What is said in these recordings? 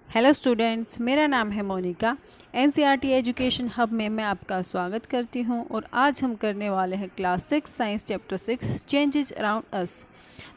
Hello students, मेरा नाम है मोनिका। एनसीईआरटी एजुकेशन हब में मैं आपका स्वागत करती हूं और आज हम करने वाले हैं class 6 science chapter 6 changes around अस।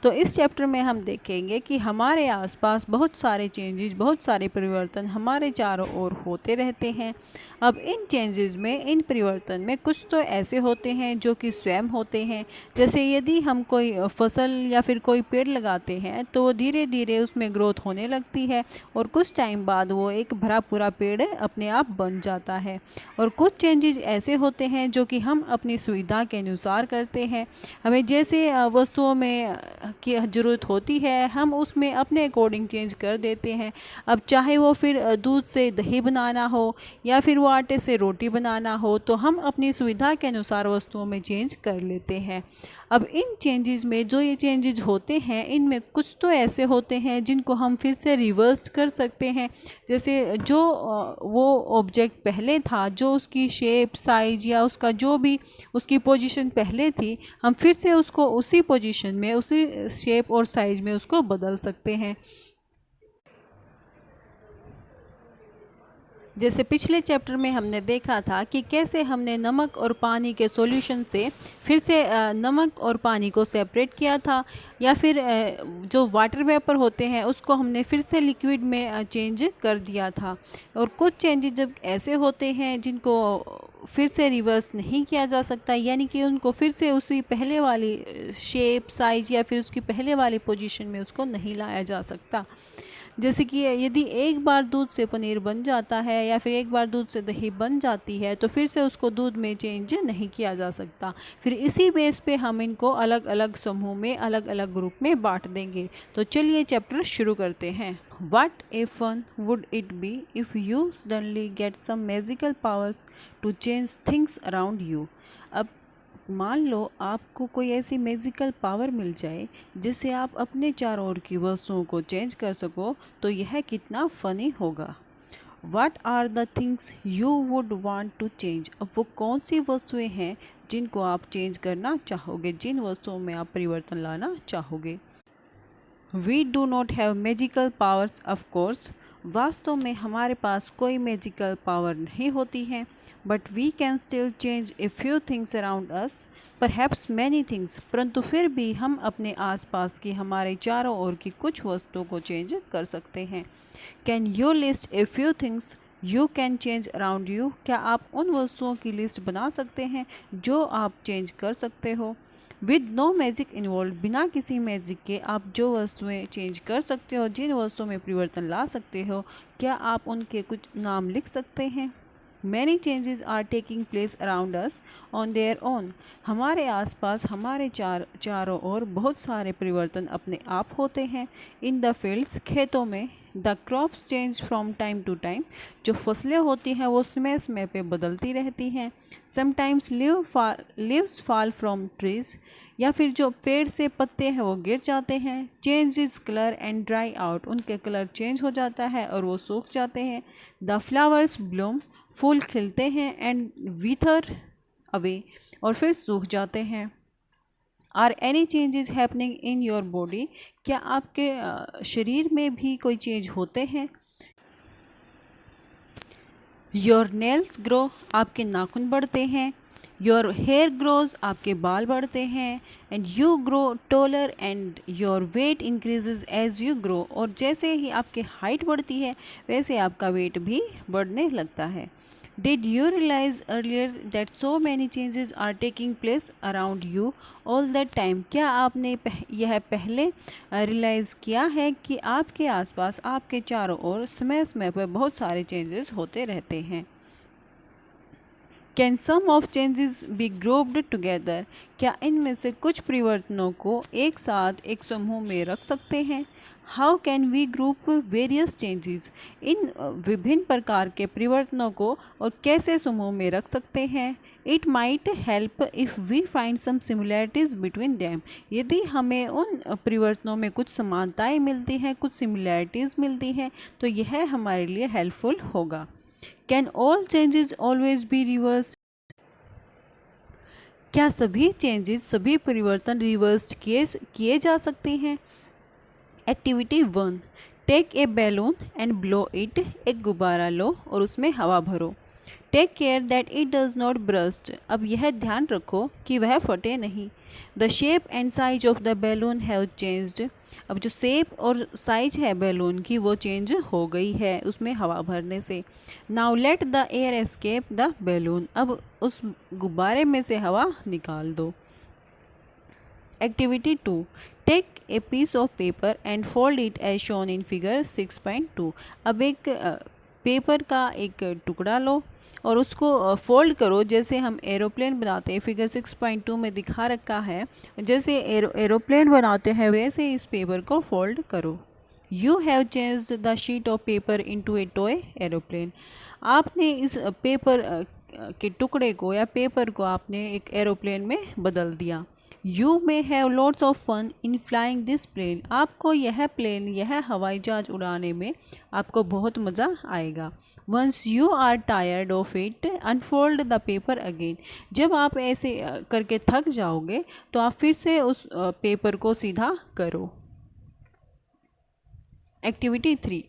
तो इस चैप्टर में हम देखेंगे कि हमारे आसपास बहुत सारे चेंजेस, बहुत सारे परिवर्तन हमारे चारों ओर होते रहते हैं। अब इन चेंजेस में, इन परिवर्तन में कुछ तो ऐसे होते हैं जो कि स्वयं होते हैं। जैसे यदि हम कोई फसल या फिर कोई पेड़ लगाते हैं तो वो धीरे धीरे उसमें ग्रोथ होने लगती है और कुछ टाइम बाद वो एक भरा पूरा पेड़ अपने आप बन जाता है। और कुछ चेंजेस ऐसे होते हैं जो कि हम अपनी सुविधा के अनुसार करते हैं। हमें जैसे वस्तुओं में की ज़रूरत होती है, हम उसमें अपने अकॉर्डिंग चेंज कर देते हैं। अब चाहे वो फिर दूध से दही बनाना हो या फिर वो आटे से रोटी बनाना हो, तो हम अपनी सुविधा के अनुसार वस्तुओं में चेंज कर लेते हैं। अब इन चेंजेस में जो ये चेंजेस होते हैं, इनमें कुछ तो ऐसे होते हैं जिनको हम फिर से रिवर्स कर सकते हैं। जैसे जो वो ऑब्जेक्ट पहले था, जो उसकी शेप, साइज या उसका जो भी उसकी पोजीशन पहले थी, हम फिर से उसको उसी पोजीशन में, उसी शेप और साइज में उसको बदल सकते हैं। जैसे पिछले चैप्टर में हमने देखा था कि कैसे हमने नमक और पानी के सॉल्यूशन से फिर से नमक और पानी को सेपरेट किया था, या फिर जो वाटर वेपर होते हैं उसको हमने फिर से लिक्विड में चेंज कर दिया था। और कुछ चेंजेस जब ऐसे होते हैं जिनको फिर से रिवर्स नहीं किया जा सकता, यानी कि उनको फिर से उसी पहले वाली शेप, साइज या फिर उसकी पहले वाली पोजीशन में उसको नहीं लाया जा सकता। जैसे कि यदि एक बार दूध से पनीर बन जाता है या फिर एक बार दूध से दही बन जाती है, तो फिर से उसको दूध में चेंज नहीं किया जा सकता। फिर इसी बेस पे हम इनको अलग अलग समूह में, अलग अलग ग्रुप में बांट देंगे। तो चलिए चैप्टर शुरू करते हैं। What a fun would it be if you suddenly get some magical powers to change things around you? अब मान लो आपको कोई ऐसी मैजिकल पावर मिल जाए जिससे आप अपने चारों ओर की वस्तुओं को चेंज कर सको, तो यह कितना फनी होगा। What are the things you would want to change? अब वो कौन सी वस्तुएं हैं जिनको आप चेंज करना चाहोगे, जिन वस्तुओं में आप परिवर्तन लाना चाहोगे। We do not have magical powers of course। वास्तव में हमारे पास कोई मैजिकल पावर नहीं होती है, but we can still change a few things around us, perhaps many things. परंतु फिर भी हम अपने आसपास की, हमारे चारों ओर की कुछ वस्तुओं को चेंज कर सकते हैं। Can you list A few things you can change around you? क्या आप उन वस्तुओं की लिस्ट बना सकते हैं जो आप चेंज कर सकते हो। विद नो मैजिक इन्वॉल्व, बिना किसी मैजिक के आप जो वस्तुएं चेंज कर सकते हो, जिन वस्तुओं में परिवर्तन ला सकते हो, क्या आप उनके कुछ नाम लिख सकते हैं। Many changes are taking place around us on their own. हमारे आसपास, हमारे चारों ओर बहुत सारे परिवर्तन अपने आप होते हैं। इन द फील्ड्स, खेतों में। The crops change from time to time, जो फसलें होती हैं वो समय समय पे बदलती रहती हैं। Sometimes leaves fall from trees, या फिर जो पेड़ से पत्ते हैं वो गिर जाते हैं। Change is colour and dry out, उनके कलर चेंज हो जाता है और वो सूख जाते हैं। द फ्लावर्स ब्लूम, फूल खिलते हैं, एंड विथर अवे, और फिर सूख जाते हैं। Are any changes happening in your body, क्या आपके शरीर में भी कोई चेंज होते हैं। योर नेल्स ग्रो, आपके नाखून बढ़ते हैं। योर हेयर ग्रोज, आपके बाल बढ़ते हैं। And you grow taller and your weight increases as you grow, और जैसे ही आपकी हाइट बढ़ती है वैसे आपका वेट भी बढ़ने लगता है। Did you realize earlier that so many changes are taking place around you all that time? क्या आपने यह पहले रियलाइज़ किया है कि आपके आसपास, आपके चारों ओर समय समय पर बहुत सारे चेंजेस होते रहते हैं। Can some of changes be grouped together, क्या इनमें से कुछ परिवर्तनों को एक साथ एक समूह में रख सकते हैं। How can we group various changes, इन विभिन्न प्रकार के परिवर्तनों को और कैसे समूह में रख सकते हैं। It might help if we find some similarities between them, यदि हमें उन परिवर्तनों में कुछ समानताएं मिलती हैं, कुछ सिमिलैरिटीज़ मिलती हैं, तो यह हमारे लिए हेल्पफुल होगा। Can all changes always be reverse, क्या सभी चेंजेस, सभी परिवर्तन रिवर्स किए जा सकते हैं। Activity 1, take a balloon and blow it, एक गुब्बारा लो और उसमें हवा भरो। Take care that it does not burst, अब यह ध्यान रखो कि वह फटे नहीं। The shape and size of the balloon have changed, अब जो शेप और साइज है बैलून की वो चेंज हो गई है उसमें हवा भरने से। Now let the air escape the balloon, अब उस गुब्बारे में से हवा निकाल दो। Activity 2, take a piece of paper and fold it as shown in figure 6.2, अब एक पेपर का एक टुकड़ा लो और उसको फोल्ड करो जैसे हम एरोप्लेन बनाते हैं। फिगर 6.2 में दिखा रखा है, जैसे एरोप्लेन बनाते हैं वैसे इस पेपर को फोल्ड करो। You have changed the sheet of paper into A toy aeroplane, आपने इस पेपर के टुकड़े को या पेपर को आपने एक एरोप्लेन में बदल दिया। You may have lots of fun in flying this plane, आपको यह प्लेन यह हवाई जहाज उड़ाने में आपको बहुत मज़ा आएगा। Once you are tired of it unfold the paper again, जब आप ऐसे करके थक जाओगे तो आप फिर से उस पेपर को सीधा करो। एक्टिविटी 3,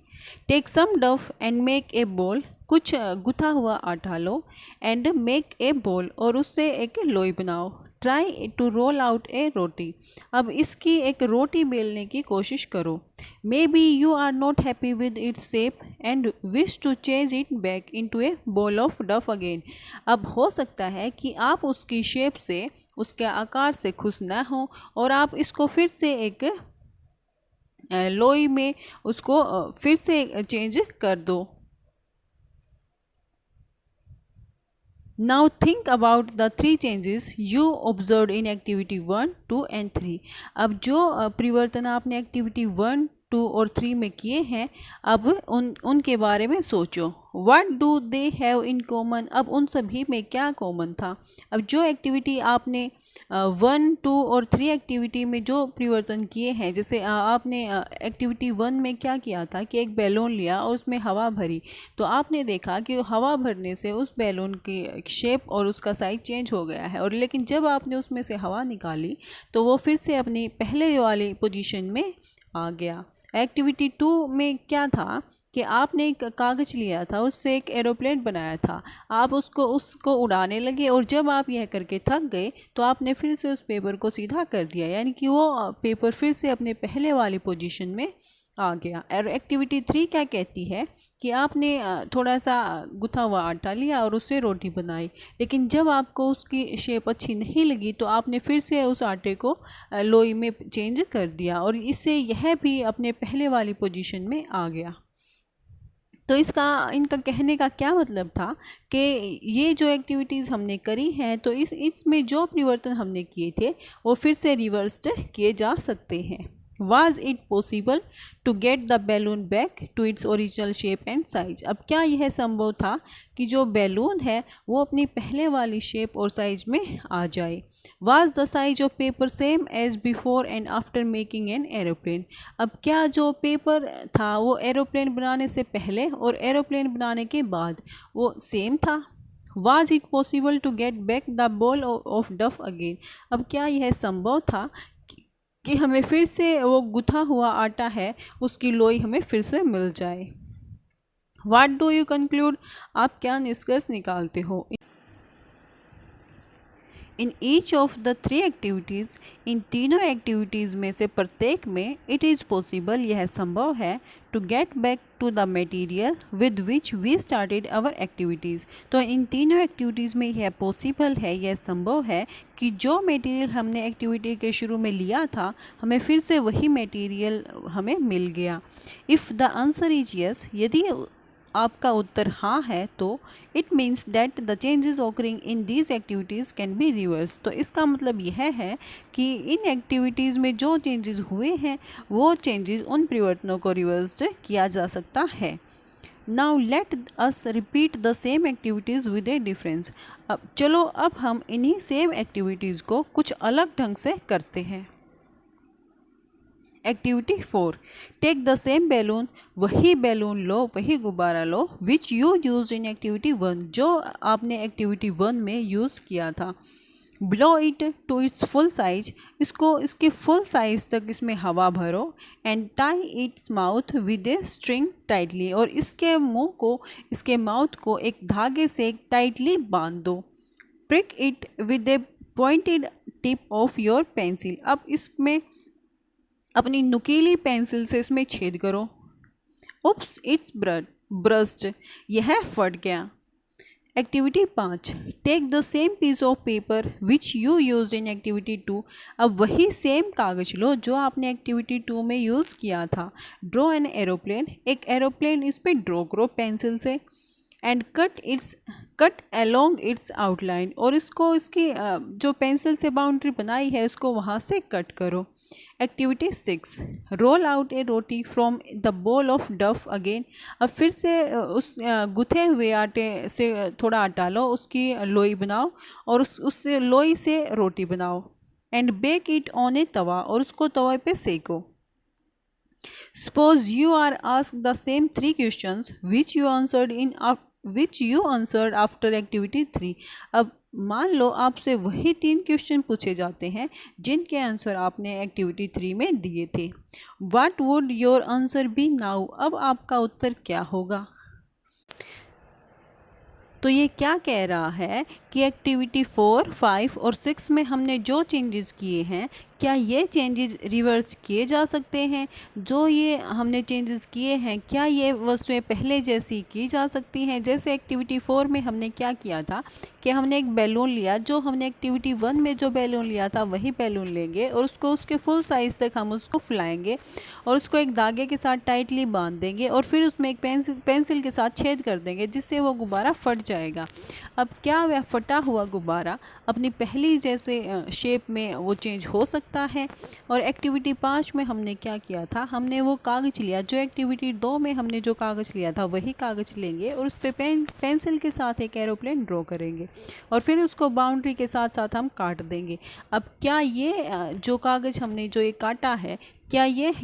टेक सम डफ एंड मेक ए बॉल, कुछ गुथा हुआ आटा लो एंड मेक ए बॉल और उससे एक लोई बनाओ। Try to roll out a roti, अब इसकी एक रोटी बेलने की कोशिश करो। Maybe you are not happy with its shape and wish to change it back into a ball of dough again, अब हो सकता है कि आप उसकी शेप से उसके आकार से खुश न हो और आप इसको फिर से एक लोई में उसको फिर से चेंज कर दो। Now think about the 3 changes you observe in activity 1, 2 and 3, अब जो परिवर्तन आपने एक्टिविटी 1, 2 और 3 में किए हैं अब उनके बारे में सोचो। What do they have in common, अब उन सभी में क्या कॉमन था। अब जो एक्टिविटी आपने 1, 2 और 3 एक्टिविटी में जो परिवर्तन किए हैं, जैसे आपने एक्टिविटी 1 में क्या किया था कि एक बैलून लिया और उसमें हवा भरी, तो आपने देखा कि हवा भरने से उस बैलून की शेप और उसका साइज चेंज हो गया है, और लेकिन जब आपने उसमें से हवा निकाली तो वो फिर से अपनी पहले वाली पोजीशन में आ गया। एक्टिविटी 2 में क्या था कि आपने एक कागज़ लिया था, उससे एक एरोप्लेन बनाया था, आप उसको उड़ाने लगे और जब आप यह करके थक गए तो आपने फिर से उस पेपर को सीधा कर दिया, यानी कि वो पेपर फिर से अपने पहले वाली पोजीशन में आ गया। और एक्टिविटी 3 क्या कहती है कि आपने थोड़ा सा गुथा हुआ आटा लिया और उससे रोटी बनाई, लेकिन जब आपको उसकी शेप अच्छी नहीं लगी तो आपने फिर से उस आटे को लोई में चेंज कर दिया और इससे यह भी अपने पहले वाली पोजीशन में आ गया। तो इनका कहने का क्या मतलब था कि ये जो एक्टिविटीज़ हमने करी हैं तो इसमें जो परिवर्तन हमने किए थे वो फिर से रिवर्स किए जा सकते हैं। Was it possible to get the balloon back to its original shape and size, अब क्या यह संभव था कि जो बैलून है वो अपनी पहले वाली शेप और साइज में आ जाए। Was the size of paper same as before and after making an aeroplane, अब क्या जो पेपर था वो एरोप्लेन बनाने से पहले और एरोप्लेन बनाने के बाद वो सेम था। Was it possible to get back the ball of duff again, अब क्या यह संभव था कि हमें फिर से वो गुथा हुआ आटा है उसकी लोई हमें फिर से मिल जाए। What do you conclude, आप क्या निष्कर्ष निकालते हो। In each of the 3 activities, इन तीनों एक्टिविटीज़ में से प्रत्येक में इट इज़ पॉसिबल, यह संभव है, to get back to the material with which we started our activities, तो इन तीनों एक्टिविटीज़ में यह पॉसिबल है, यह संभव है कि जो मटेरियल हमने एक्टिविटी के शुरू में लिया था हमें फिर से वही मटेरियल हमें मिल गया। If the answer is yes, यदि आपका उत्तर हाँ है तो it means that the changes occurring in these activities can be reverse, तो इसका मतलब यह है कि इन एक्टिविटीज़ में जो चेंजेस हुए हैं वो चेंजेस उन परिवर्तनों को रिवर्स किया जा सकता है। Now let us repeat the same activities with A difference, अब चलो अब हम इन्हीं सेम एक्टिविटीज़ को कुछ अलग ढंग से करते हैं। Activity 4, take the same balloon, वही बैलून लो वही गुब्बारा लो, which you use in activity 1, जो आपने एक्टिविटी 1 में यूज़ किया था। Blow it to its full size, इसको इसके फुल साइज तक इसमें हवा भरो। And tie its mouth with a string tightly, और इसके मुंह को, इसके माउथ को एक धागे से टाइटली बांध दो। Prick it with A pointed tip of your pencil, अब इसमें अपनी नुकीली पेंसिल से इसमें छेद करो। उप्स इट्स ब्रस्ट, यह फट गया। Activity 5, take the same piece of paper which you use in activity 2, अब वही सेम कागज लो जो आपने एक्टिविटी 2 में यूज़ किया था। ड्रॉ एन एरोप्लेन, एक एरोप्लेन इस पर ड्रॉ करो पेंसिल से। And cut along it's outline, और इसको इसकी जो पेंसिल से बाउंड्री बनाई है उसको वहाँ से कट करो। Activity 6, role out a roti from the bowl of dough again, अब फिर से उस गुथे हुए आटे से थोड़ा आटा लो, उसकी लोई बनाओ और उस लोई से रोटी बनाओ। एंड बेक इट ऑन ए तवा, और उसको तवे पे Seiko. Suppose you are asked the same 3 questions which you answered after activity 3, अब मान लो आपसे वही 3 क्वेश्चन पूछे जाते हैं जिनके आंसर आपने एक्टिविटी 3 में दिए थे। What would your answer be now, अब आपका उत्तर क्या होगा? तो ये क्या कह रहा है कि एक्टिविटी 4, 5 और 6 में हमने जो चेंजेस किए हैं, क्या ये चेंजेस रिवर्स किए जा सकते हैं? जो ये हमने चेंजेस किए हैं, क्या ये वस्तुएं पहले जैसी की जा सकती हैं? जैसे एक्टिविटी 4 में हमने क्या किया था कि हमने एक बैलून लिया, जो हमने एक्टिविटी 1 में जो बैलून लिया था वही बैलून लेंगे और उसको उसके फुल साइज़ तक हम उसको फुलाएंगे और उसको एक धागे के साथ टाइटली बांध देंगे और फिर उसमें एक पेंसिल के साथ छेद कर देंगे जिससे वो गुब्बारा फट जाएगा। अब क्या वह फटा हुआ गुब्बारा अपनी पहली जैसे शेप में वो चेंज हो सकता है? और एक्टिविटी 5 में हमने क्या किया था, हमने वो कागज़ लिया जो एक्टिविटी 2 में हमने जो कागज़ लिया था वही कागज़ लेंगे और उस पर पेंसिल के साथ एक एरोप्लेन ड्रॉ करेंगे और फिर उसको बाउंड्री के साथ साथ हम काट देंगे। अब क्या ये जो कागज़ हमने जो ये काटा है, क्या यह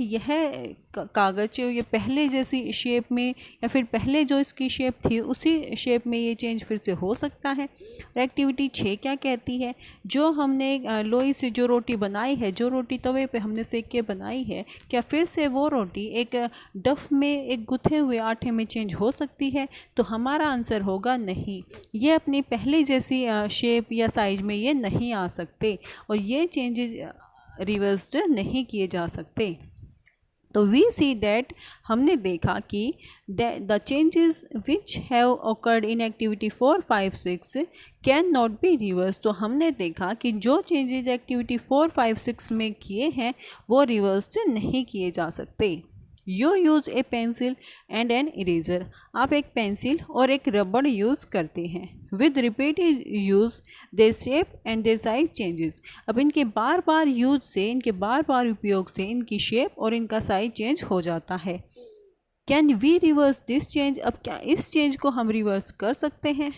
कागज़ ये पहले जैसी शेप में या फिर पहले जो इसकी शेप थी उसी शेप में ये चेंज फिर से हो सकता है? और एक्टिविटी 6 क्या कहती है, जो हमने लोई से जो रोटी बनाई है, जो रोटी तवे पे हमने सेक के बनाई है, क्या फिर से वो रोटी एक डफ में एक गुथे हुए आटे में चेंज हो सकती है? तो हमारा आंसर होगा नहीं, ये अपनी पहले जैसी शेप या साइज में ये नहीं आ सकते और ये चेंजेस रिवर्स्ड नहीं किए जा सकते। तो वी सी दैट, हमने देखा कि the changes which have occurred in activity 4, 5, 6 can not be reverse. तो हमने देखा कि जो चेंजेस एक्टिविटी 4, 5, 6 में किए हैं वो रिवर्स नहीं किए जा सकते। You use a pencil and an eraser, आप एक पेंसिल और एक रबड़ यूज़ करते हैं। With repeated use their shape and their size changes, अब इनके बार बार यूज से, इनके बार बार उपयोग से इनकी शेप और इनका साइज चेंज हो जाता है। Can we reverse this change, अब क्या इस चेंज को हम रिवर्स कर सकते हैं?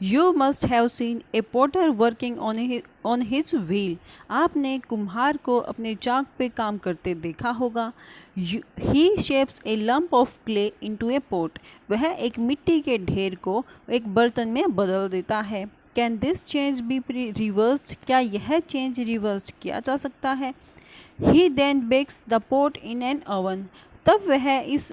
You must have seen a potter working on his wheel, आपने कुम्हार को अपने चाक पे काम करते देखा होगा। He shapes a lump of clay into a pot, वह एक मिट्टी के ढेर को एक बर्तन में बदल देता है। Can this change be reversed, क्या यह चेंज रिवर्स किया जा सकता है? He then bakes the pot in an oven, तब वह इस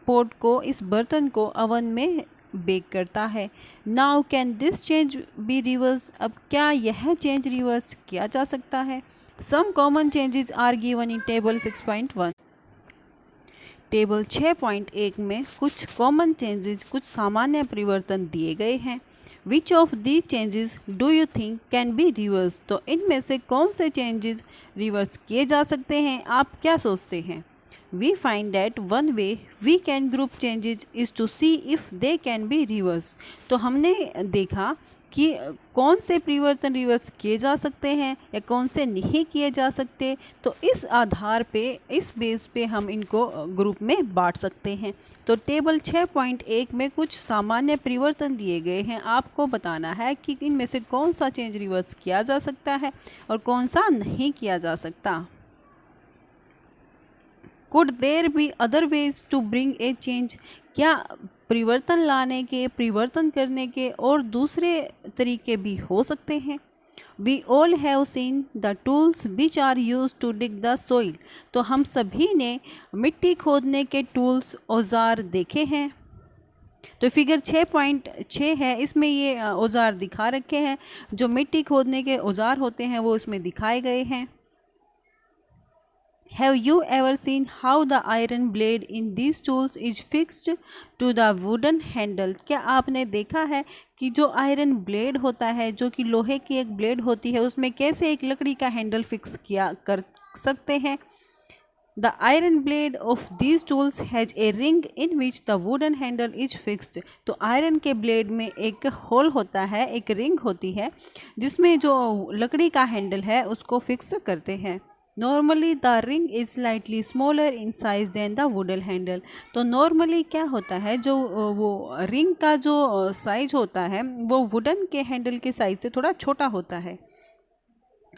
पोट को, इस बर्तन को ओवन में बेक करता है। Now can this change be reverse, अब क्या यह चेंज रिवर्स किया जा सकता है? Some common changes are given in table 6.1, table 6.1 में कुछ कॉमन चेंजेस, कुछ सामान्य परिवर्तन दिए गए हैं। Which of the changes do you think can be reverse, तो इनमें से कौन से चेंजेस रिवर्स किए जा सकते हैं, आप क्या सोचते हैं? We find that one way we can group changes is to see if they can be reversed, तो हमने देखा कि कौन से परिवर्तन रिवर्स किए जा सकते हैं या कौन से नहीं किए जा सकते, तो इस आधार पे, इस बेस पे हम इनको ग्रुप में बांट सकते हैं। तो टेबल 6.1 में कुछ सामान्य परिवर्तन दिए गए हैं, आपको बताना है कि इनमें से कौन सा चेंज रिवर्स किया जा सकता है और कौन सा नहीं किया जा सकता। Could there be other ways to bring a change? क्या परिवर्तन लाने के, परिवर्तन करने के और दूसरे तरीके भी हो सकते हैं? We all have seen the tools which are use to dig the soil. तो हम सभी ने मिट्टी खोदने के टूल्स, औजार देखे हैं। तो फिगर 6.6 है, इसमें ये औजार दिखा रखे हैं। जो मिट्टी खोदने के औजार होते हैं वो इसमें दिखाए गए हैं। Have you ever seen how the iron blade in these tools is fixed to the wooden handle? क्या आपने देखा है कि जो आयरन ब्लेड होता है, जो कि लोहे की एक ब्लेड होती है, उसमें कैसे एक लकड़ी का हैंडल फिक्स किया कर सकते हैं? The iron blade of these tools has a ring in which the wooden handle is fixed. तो आयरन के ब्लेड में एक होल होता है, एक रिंग होती है, जिसमें जो लकड़ी का हैंडल है उसको फिक्स करते हैं। Normally the ring is slightly smaller in size then the wooden handle. तो नॉर्मली क्या होता है, जो वो रिंग का जो साइज होता है वो वुडन के हैंडल के साइज से थोड़ा छोटा होता है।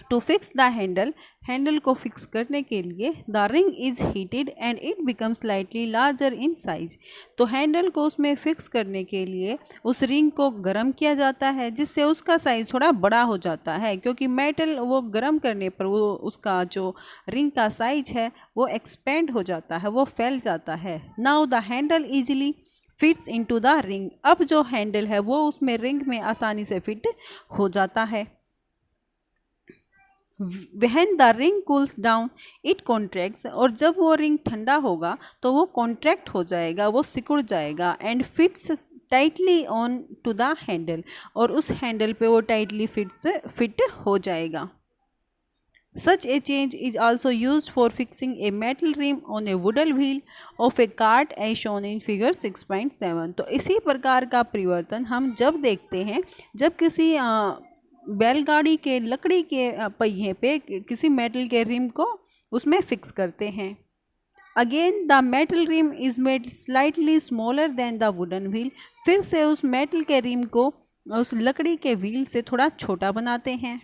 To fix the handle, handle को फिक्स करने के लिए the ring is heated and it become slightly larger in size. तो हैंडल को उसमें फिक्स करने के लिए उस रिंग को गर्म किया जाता है, जिससे उसका साइज़ थोड़ा बड़ा हो जाता है, क्योंकि मेटल वो गर्म करने पर वो उसका जो रिंग का साइज है वो एक्सपेंड हो जाता है, वो फैल जाता है। Now the handle easily fits into the ring. अब जो हैंडल है वो उसमें रिंग में आसानी से फिट हो जाता है। When the ring cools down, it contracts। और जब वो रिंग ठंडा होगा तो वो कॉन्ट्रैक्ट हो जाएगा, वो सिकुड़ जाएगा। And fits tightly on to the handle, और उस हैंडल पे वो टाइटली फिट हो जाएगा। Such a change is also used for fixing a metal rim on a wooden wheel of a cart as shown in figure 6.7। तो इसी प्रकार का परिवर्तन हम जब देखते हैं जब किसी बैलगाड़ी के लकड़ी के पहिए पे किसी मेटल के रिम को उसमें फिक्स करते हैं। Again the metal rim is made slightly smaller then the wooden wheel. फिर से उस मेटल के रिम को उस लकड़ी के व्हील से थोड़ा छोटा बनाते हैं।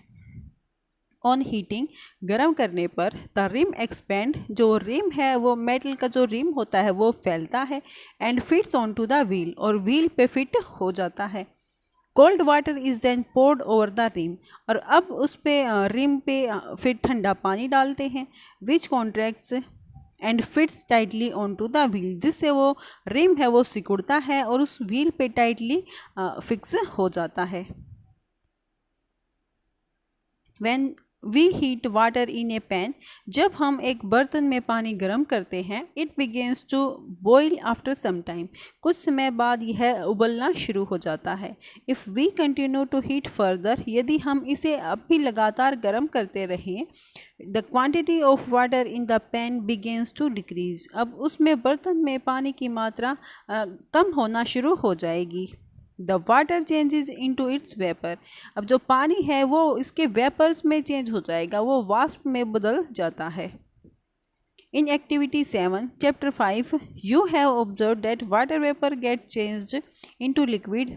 ऑन हीटिंग, गर्म करने पर द रिम एक्सपेंड, जो रिम है वो मेटल का जो रिम होता है वो फैलता है। And fits on to the wheel, और व्हील पे फिट हो जाता है। Cold water is then poured over the rim, और अब उस पे रिम पे फिर ठंडा पानी डालते हैं। Which contracts and fits tightly on to the wheel, जिससे वो रिम है वो सिकुड़ता है और उस व्हील पे टाइटली फिक्स हो जाता है। When we heat water in a pan, जब हम एक बर्तन में पानी गर्म करते हैं, it begins to boil after some time। कुछ समय बाद यह उबलना शुरू हो जाता है। If we continue to heat further, यदि हम इसे अब भी लगातार गर्म करते रहें, the quantity of water in the pan begins to decrease। अब उसमें बर्तन में पानी की मात्रा कम होना शुरू हो जाएगी। The water changes into its vapour, अब जो पानी है वो इसके वेपर्स में चेंज हो जाएगा, वो वाष्प में बदल जाता है। In activity 7 chapter 5 you have observe that water vapour get changed into liquid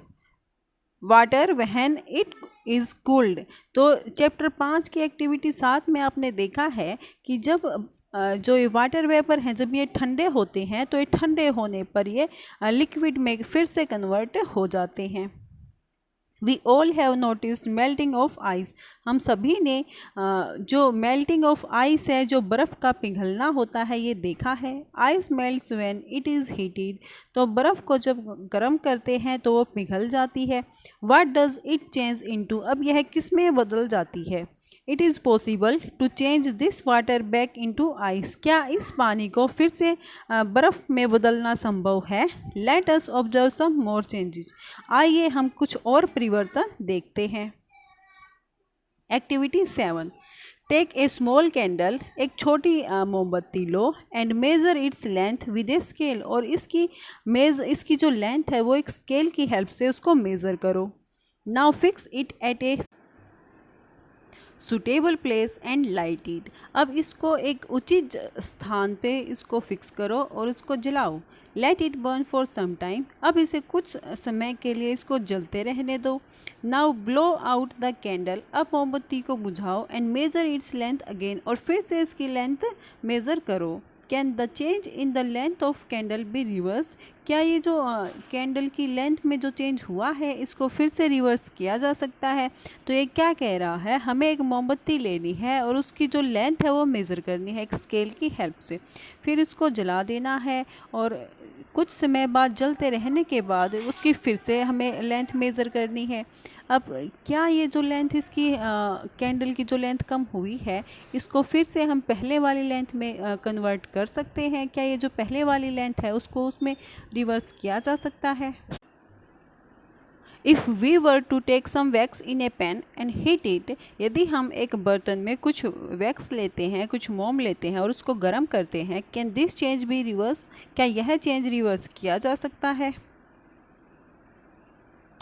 water when it is cooled. तो चैप्टर 5 की एक्टिविटी 7 में आपने देखा है कि जब जो ये वाटर वेपर हैं जब ये ठंडे होते हैं तो ये ठंडे होने पर ये लिक्विड में फिर से कन्वर्ट हो जाते हैं। We all have noticed melting of ice, हम सभी ने जो मेल्टिंग ऑफ आइस है, जो बर्फ़ का पिघलना होता है, ये देखा है। Ice melts when it is heated, तो बर्फ़ को जब गर्म करते हैं तो वो पिघल जाती है। What does it change into, अब यह किस में बदल जाती है। It is possible to change this water back into ice, क्या इस पानी को फिर से बर्फ़ में बदलना संभव है। Let us observe some more changes, आइए हम कुछ और परिवर्तन देखते हैं। Activity 7 take a small candle, एक छोटी मोमबत्ती लो and measure its length with a scale, और इसकी जो लेंथ है वो एक स्केल की हेल्प से उसको मेज़र करो। Now fix it at a suitable place and light it, अब इसको एक उचित स्थान पे इसको फिक्स करो और इसको जलाओ। Let it burn for some time, अब इसे कुछ समय के लिए इसको जलते रहने दो। Now blow out the candle, अब मोमबत्ती को बुझाओ and measure its length again, और फिर से इसकी लेंथ मेज़र करो। Can the change in the length of candle be reverse? क्या ये जो कैंडल की लेंथ में जो चेंज हुआ है इसको फिर से रिवर्स किया जा सकता है? तो ये क्या कह रहा है, हमें एक मोमबत्ती लेनी है और उसकी जो लेंथ है वो मेज़र करनी है एक स्केल की हेल्प से, फिर इसको जला देना है और कुछ समय बाद जलते रहने के बाद उसकी फिर से हमें लेंथ मेज़र करनी है। अब क्या ये जो लेंथ इसकी कैंडल की जो लेंथ कम हुई है इसको फिर से हम पहले वाली लेंथ में कन्वर्ट कर सकते हैं? क्या ये जो पहले वाली लेंथ है उसको उसमें रिवर्स किया जा सकता है? If we were to take some wax in a pan and heat it, यदि हम एक बर्तन में कुछ वैक्स लेते हैं, कुछ मोम लेते हैं और उसको गर्म करते हैं, can this change be reverse? क्या यह चेंज रिवर्स किया जा सकता है?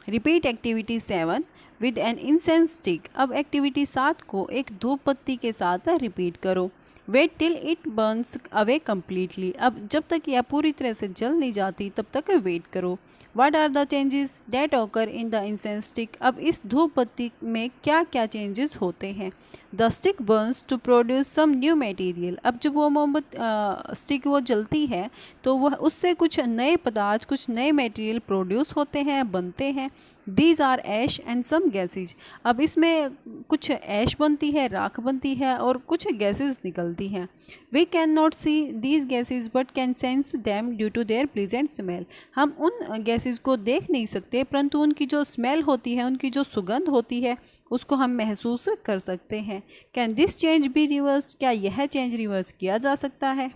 Repeat activity 7 with an incense stick. अब एक्टिविटी 7 को एक धूप बत्ती के साथ रिपीट करो। Wait till it burns away completely. अब जब तक यह पूरी तरह से जल नहीं जाती तब तक वेट करो। What are the changes that occur in the incense stick? अब इस धूप बत्ती में क्या क्या चेंजेस होते हैं? The stick burns to produce some new material. अब जब वो मोमबत्ती स्टिक वो जलती है तो वह उससे कुछ नए पदार्थ, कुछ नए मटेरियल प्रोड्यूस होते हैं, बनते हैं। These are ash and some gases. अब इसमें कुछ ऐश बनती है, राख बनती है और कुछ गैसेज निकलती हैं। We can not see these gases but can sense them due to their pleasant smell. हम उन गैसेज को देख नहीं सकते परंतु उनकी जो स्मेल होती है, उनकी जो सुगंध होती है उसको हम महसूस कर सकते हैं। Can this change be reverse? क्या यह चेंज रिवर्स किया जा सकता है?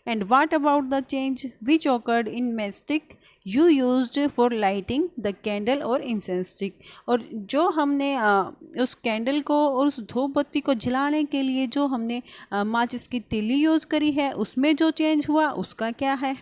And what about the change which occurred in mastic you used for lighting the candle और इंसेंस स्टिक? और जो हमने उस कैंडल को और उस धूप बत्ती को जलाने के लिए जो हमने माचिस की तीली यूज़ करी है उसमें जो चेंज हुआ उसका क्या है?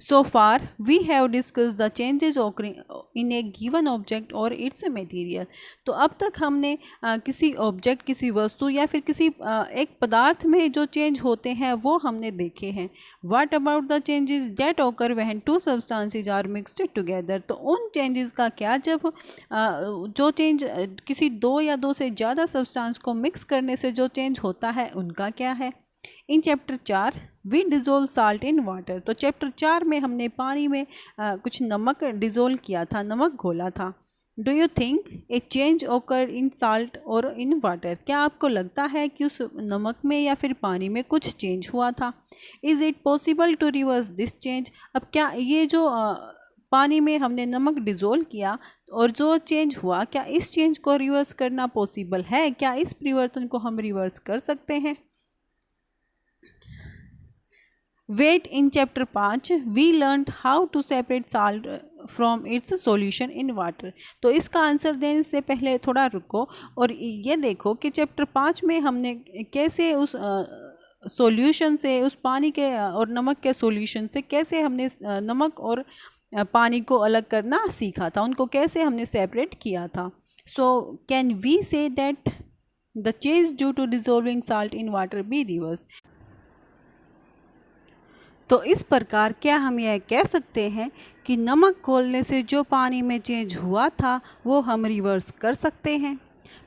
So far we have discussed the changes occurring in a given object or its material. तो अब तक हमने किसी ऑब्जेक्ट, किसी वस्तु या फिर किसी एक पदार्थ में जो चेंज होते हैं वो हमने देखे हैं। What about the changes that occur when two substances are mixed together? तो उन चेंजेस का क्या जब जो चेंज किसी दो या दो से ज़्यादा सब्सटेंस को मिक्स करने से जो चेंज होता है उनका क्या है? In chapter 4 we dissolve salt in water. तो चैप्टर 4 में हमने पानी में कुछ नमक डिज़ोल्व किया था, नमक घोला था। Do you think A change ओकर इन साल्ट और इन वाटर? क्या आपको लगता है कि उस नमक में या फिर पानी में कुछ चेंज हुआ था? Is it possible to reverse this change? अब क्या ये जो पानी में हमने नमक डिज़ोल्व किया और जो चेंज हुआ, क्या इस चेंज को रिवर्स करना पॉसिबल है? क्या इस परिवर्तन को हम रिवर्स कर सकते हैं? Wait in chapter 5 we learn how to separate salt from its solution in water. तो इसका आंसर देने से पहले थोड़ा रुको और ये देखो कि चैप्टर 5 में हमने कैसे उस सॉल्यूशन से, उस पानी के और नमक के सॉल्यूशन से कैसे हमने नमक और पानी को अलग करना सीखा था, उनको कैसे हमने सेपरेट किया था। So can we say that the change due to dissolving salt in water be reverse? तो इस प्रकार क्या हम यह कह सकते हैं कि नमक घोलने से जो पानी में चेंज हुआ था वो हम रिवर्स कर सकते हैं?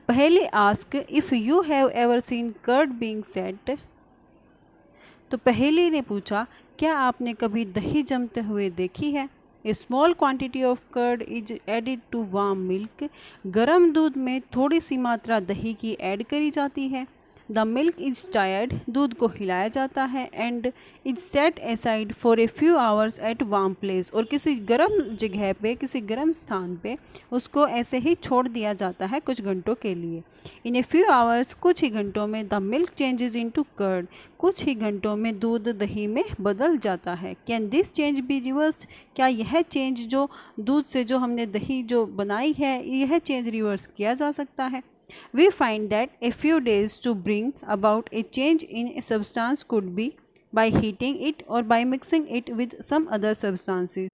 पहले ask if you have ever seen curd being set. तो पहले ने पूछा क्या आपने कभी दही जमते हुए देखी है? A small quantity of curd is added to warm milk. गर्म दूध में थोड़ी सी मात्रा दही की ऐड करी जाती है। द मिल्क इज स्टायर्ड, दूध को हिलाया जाता है। And is set aside for a few hours at warm place, और किसी गर्म जगह पे, किसी गर्म स्थान पे उसको ऐसे ही छोड़ दिया जाता है कुछ घंटों के लिए। इन ए फ्यू आवर्स, कुछ ही घंटों में, the milk changes into curd, कुछ ही घंटों में दूध दही में बदल जाता है। Can this change be reverse? क्या यह चेंज जो दूध से जो हमने दही जो बनाई है यह चेंज रिवर्स किया जा सकता है? We find that a few days to bring about a change in a substance could be by heating it or by mixing it with some other substances.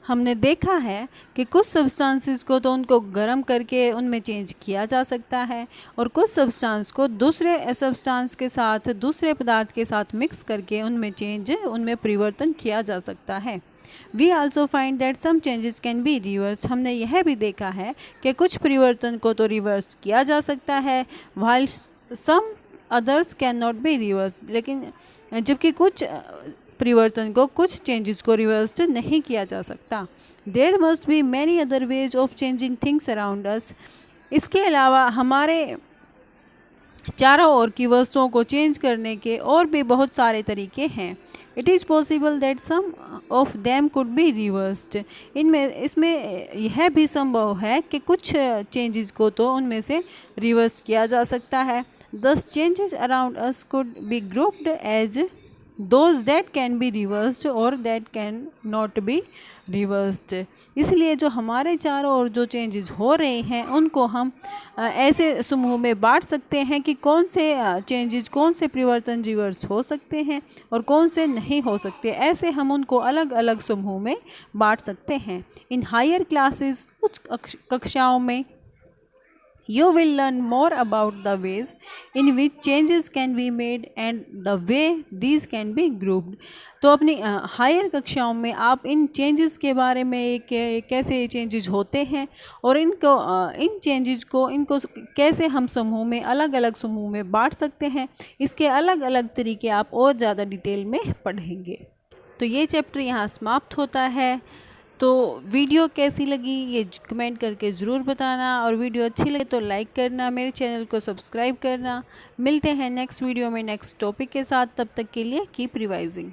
हमने देखा है कि कुछ सब्सटेंसेस को तो उनको गर्म करके उनमें चेंज किया जा सकता है और कुछ सब्सटेंस को दूसरे सब्सटेंस के साथ, दूसरे पदार्थ के साथ मिक्स करके उनमें परिवर्तन किया जा सकता है। We also find that some changes can be reverse. हमने यह भी देखा है कि कुछ परिवर्तन को तो रिवर्स किया जा सकता है, while some others can not be reverse, लेकिन जबकि कुछ परिवर्तन को, कुछ चेंजेस को रिवर्स नहीं किया जा सकता। There must be many other ways of changing things around us. इसके अलावा हमारे चारों ओर की वस्तुओं को चेंज करने के और भी बहुत सारे तरीके हैं। It is possible that some of them could be reversed. इसमें यह भी संभव है कि कुछ चेंजेस को तो उनमें से रिवर्स किया जा सकता है। Thus changes around us could be grouped as those that can be reversed और that can not be reversed. इसलिए जो हमारे चारों ओर जो चेंजेस हो रहे हैं उनको हम ऐसे समूह में बांट सकते हैं कि कौन से चेंजेस, कौन से परिवर्तन रिवर्स हो सकते हैं और कौन से नहीं हो सकते। ऐसे हम उनको अलग अलग समूह में बांट सकते हैं। इन हायर क्लासेस, उच्च कक्षाओं में, you will learn more about the ways in which changes can be made and the way these can be grouped। तो अपनी हायर कक्षाओं में आप इन चेंजेस के बारे में, कैसे चेंजेस होते हैं और इन चेंजेस को, इनको कैसे हम समूह में, अलग अलग समूह में बांट सकते हैं, इसके अलग अलग तरीके आप और ज़्यादा डिटेल में पढ़ेंगे। तो ये चैप्टर यहाँ समाप्त होता है। तो वीडियो कैसी लगी ये कमेंट करके ज़रूर बताना, और वीडियो अच्छी लगे तो लाइक करना, मेरे चैनल को सब्सक्राइब करना। मिलते हैं नेक्स्ट वीडियो में नेक्स्ट टॉपिक के साथ। तब तक के लिए कीप रिवाइजिंग।